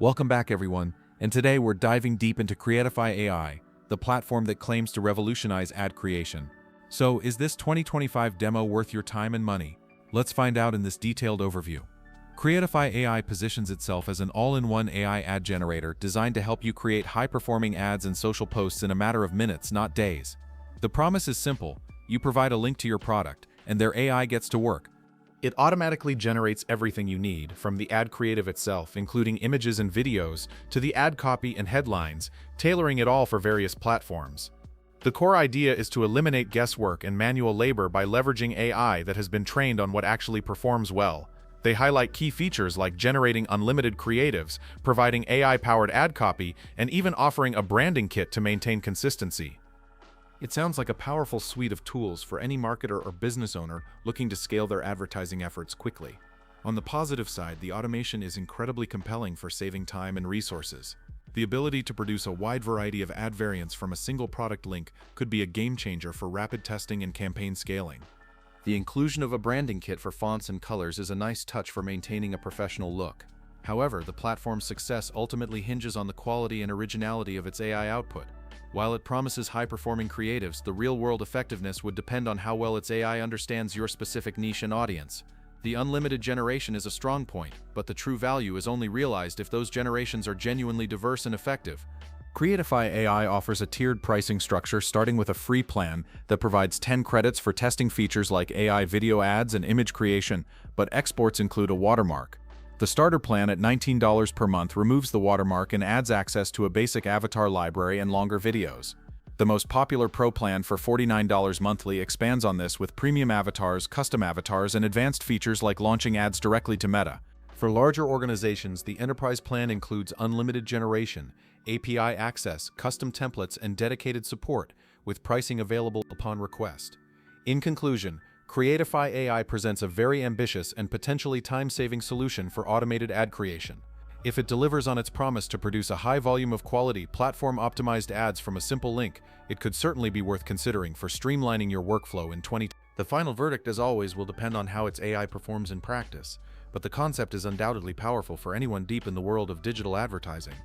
Welcome back everyone, and today we're diving deep into Creatify AI, the platform that claims to revolutionize ad creation. So, is this 2025 demo worth your time and money? Let's find out in this detailed overview. Creatify AI positions itself as an all-in-one AI ad generator designed to help you create high-performing ads and social posts in a matter of minutes, not days. The promise is simple: you provide a link to your product, and their AI gets to work. It automatically generates everything you need, from the ad creative itself, including images and videos, to the ad copy and headlines, tailoring it all for various platforms. The core idea is to eliminate guesswork and manual labor by leveraging AI that has been trained on what actually performs well. They highlight key features like generating unlimited creatives, providing AI-powered ad copy, and even offering a branding kit to maintain consistency. It sounds like a powerful suite of tools for any marketer or business owner looking to scale their advertising efforts quickly. On the positive side, the automation is incredibly compelling for saving time and resources. The ability to produce a wide variety of ad variants from a single product link could be a game changer for rapid testing and campaign scaling. The inclusion of a branding kit for fonts and colors is a nice touch for maintaining a professional look. However, the platform's success ultimately hinges on the quality and originality of its AI output. While it promises high-performing creatives, the real-world effectiveness would depend on how well its AI understands your specific niche and audience. The unlimited generation is a strong point, but the true value is only realized if those generations are genuinely diverse and effective. Creatify AI offers a tiered pricing structure starting with a free plan that provides 10 credits for testing features like AI video ads and image creation, but exports include a watermark. The starter plan at $19 per month removes the watermark and adds access to a basic avatar library and longer videos. The most popular Pro plan for $49 monthly expands on this with premium avatars, custom avatars, and advanced features like launching ads directly to Meta. For larger organizations, the Enterprise plan includes unlimited generation, API access, custom templates, and dedicated support, with pricing available upon request. In conclusion, Creatify AI presents a very ambitious and potentially time-saving solution for automated ad creation. If it delivers on its promise to produce a high volume of quality, platform-optimized ads from a simple link, it could certainly be worth considering for streamlining your workflow in 2020. The final verdict, as always, will depend on how its AI performs in practice, but the concept is undoubtedly powerful for anyone deep in the world of digital advertising.